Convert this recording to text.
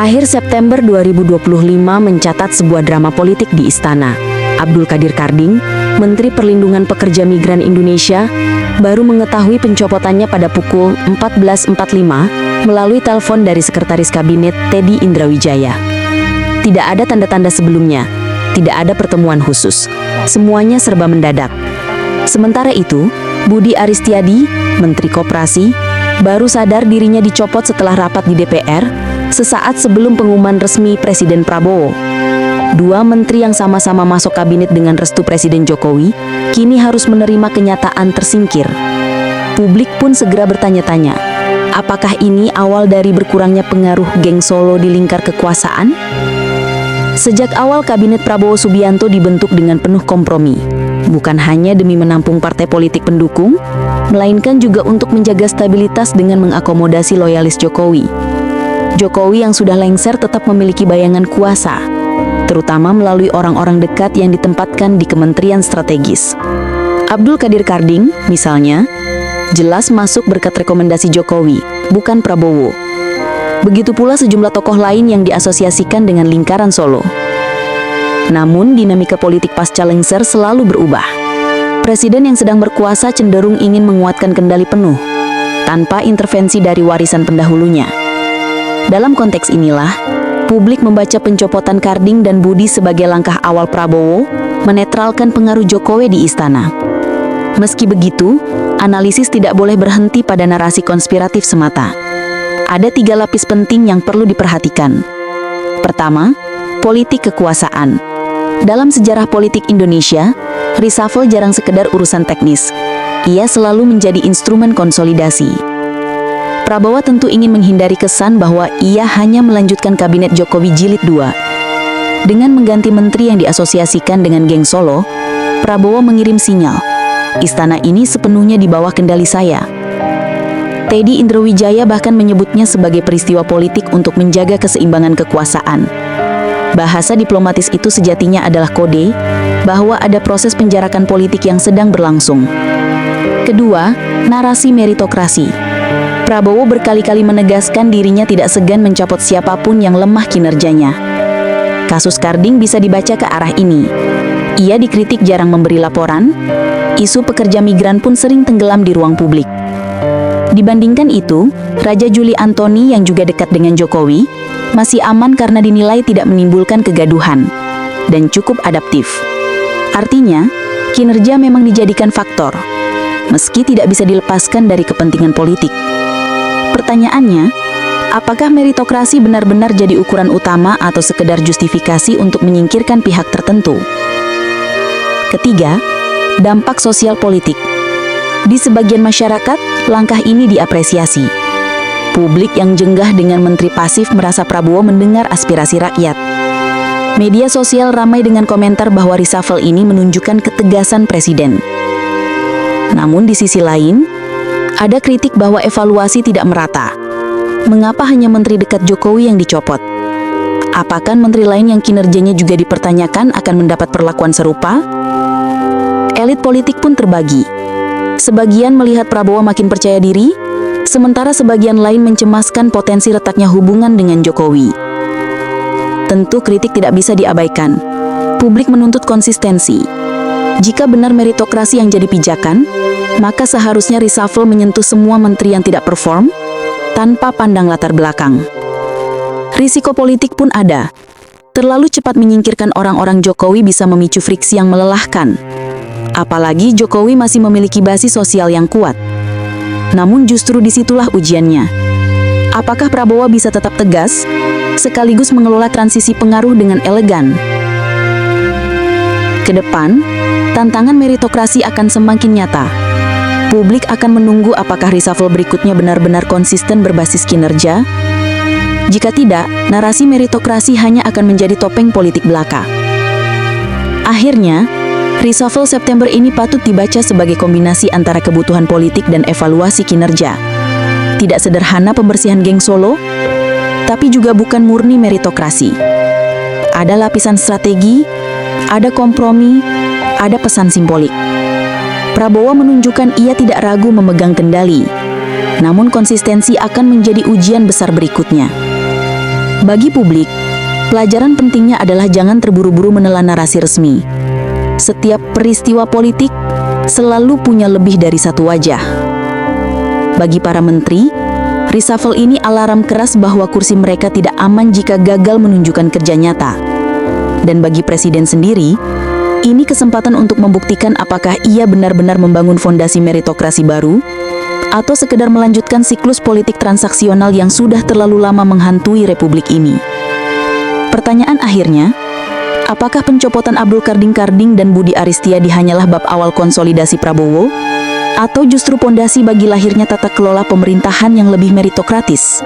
Akhir September 2025 mencatat sebuah drama politik di istana. Abdul Qadir Karding, Menteri Perlindungan Pekerja Migran Indonesia, baru mengetahui pencopotannya pada pukul 14.45 melalui telepon dari Sekretaris Kabinet Teddy Indrawijaya. Tidak ada tanda-tanda sebelumnya, tidak ada pertemuan khusus. Semuanya serba mendadak. Sementara itu, Budi Aristiadi, Menteri Koperasi, baru sadar dirinya dicopot setelah rapat di DPR sesaat sebelum pengumuman resmi Presiden Prabowo. Dua menteri yang sama-sama masuk kabinet dengan restu Presiden Jokowi, kini harus menerima kenyataan tersingkir. Publik pun segera bertanya-tanya, apakah ini awal dari berkurangnya pengaruh geng Solo di lingkar kekuasaan? Sejak awal kabinet Prabowo Subianto dibentuk dengan penuh kompromi, bukan hanya demi menampung partai politik pendukung, melainkan juga untuk menjaga stabilitas dengan mengakomodasi loyalis Jokowi. Jokowi yang sudah lengser tetap memiliki bayangan kuasa, terutama melalui orang-orang dekat yang ditempatkan di kementerian strategis. Abdul Qadir Karding, misalnya, jelas masuk berkat rekomendasi Jokowi, bukan Prabowo. Begitu pula sejumlah tokoh lain yang diasosiasikan dengan lingkaran Solo. Namun, dinamika politik pasca lengser selalu berubah. Presiden yang sedang berkuasa cenderung ingin menguatkan kendali penuh, tanpa intervensi dari warisan pendahulunya. Dalam konteks inilah, publik membaca pencopotan Karding dan Budi sebagai langkah awal Prabowo menetralkan pengaruh Jokowi di istana. Meski begitu, analisis tidak boleh berhenti pada narasi konspiratif semata. Ada 3 lapis penting yang perlu diperhatikan. Pertama, politik kekuasaan. Dalam sejarah politik Indonesia, reshuffle jarang sekedar urusan teknis. Ia selalu menjadi instrumen konsolidasi. Prabowo tentu ingin menghindari kesan bahwa ia hanya melanjutkan kabinet Jokowi Jilid 2. Dengan mengganti menteri yang diasosiasikan dengan geng Solo, Prabowo mengirim sinyal, istana ini sepenuhnya di bawah kendali saya. Teddy Indrawijaya bahkan menyebutnya sebagai peristiwa politik untuk menjaga keseimbangan kekuasaan. Bahasa diplomatis itu sejatinya adalah kode bahwa ada proses penjarakan politik yang sedang berlangsung. Kedua, narasi meritokrasi. Prabowo berkali-kali menegaskan dirinya tidak segan mencopot siapapun yang lemah kinerjanya. Kasus Karding bisa dibaca ke arah ini. Ia dikritik jarang memberi laporan, isu pekerja migran pun sering tenggelam di ruang publik. Dibandingkan itu, Raja Juli Antoni yang juga dekat dengan Jokowi, masih aman karena dinilai tidak menimbulkan kegaduhan, dan cukup adaptif. Artinya, kinerja memang dijadikan faktor, meski tidak bisa dilepaskan dari kepentingan politik. Pertanyaannya, apakah meritokrasi benar-benar jadi ukuran utama atau sekedar justifikasi untuk menyingkirkan pihak tertentu? Ketiga, dampak sosial politik. Di sebagian masyarakat, langkah ini diapresiasi. Publik yang jenggah dengan menteri pasif merasa Prabowo mendengar aspirasi rakyat. Media sosial ramai dengan komentar bahwa reshuffle ini menunjukkan ketegasan presiden. Namun di sisi lain, ada kritik bahwa evaluasi tidak merata. Mengapa hanya menteri dekat Jokowi yang dicopot? Apakah menteri lain yang kinerjanya juga dipertanyakan akan mendapat perlakuan serupa? Elit politik pun terbagi. Sebagian melihat Prabowo makin percaya diri, sementara sebagian lain mencemaskan potensi retaknya hubungan dengan Jokowi. Tentu kritik tidak bisa diabaikan. Publik menuntut konsistensi. Jika benar meritokrasi yang jadi pijakan, maka seharusnya reshuffle menyentuh semua menteri yang tidak perform, tanpa pandang latar belakang. Risiko politik pun ada. Terlalu cepat menyingkirkan orang-orang Jokowi bisa memicu friksi yang melelahkan. Apalagi Jokowi masih memiliki basis sosial yang kuat. Namun justru disitulah ujiannya. Apakah Prabowo bisa tetap tegas, sekaligus mengelola transisi pengaruh dengan elegan? Kedepan, tantangan meritokrasi akan semakin nyata. Publik akan menunggu apakah reshuffle berikutnya benar-benar konsisten berbasis kinerja. Jika tidak, narasi meritokrasi hanya akan menjadi topeng politik belaka. Akhirnya, reshuffle September ini patut dibaca sebagai kombinasi antara kebutuhan politik dan evaluasi kinerja. Tidak sederhana pembersihan geng Solo, tapi juga bukan murni meritokrasi. Ada lapisan strategi, ada kompromi, ada pesan simbolik. Prabowo menunjukkan ia tidak ragu memegang kendali, namun konsistensi akan menjadi ujian besar berikutnya. Bagi publik, pelajaran pentingnya adalah jangan terburu-buru menelan narasi resmi. Setiap peristiwa politik selalu punya lebih dari satu wajah. Bagi para menteri, reshuffle ini alarm keras bahwa kursi mereka tidak aman jika gagal menunjukkan kerja nyata. Dan bagi presiden sendiri, ini kesempatan untuk membuktikan apakah ia benar-benar membangun fondasi meritokrasi baru atau sekedar melanjutkan siklus politik transaksional yang sudah terlalu lama menghantui republik ini. Pertanyaan akhirnya, apakah pencopotan Abdul Karding dan Budi Aristiadi hanyalah bab awal konsolidasi Prabowo, atau justru pondasi bagi lahirnya tata kelola pemerintahan yang lebih meritokratis?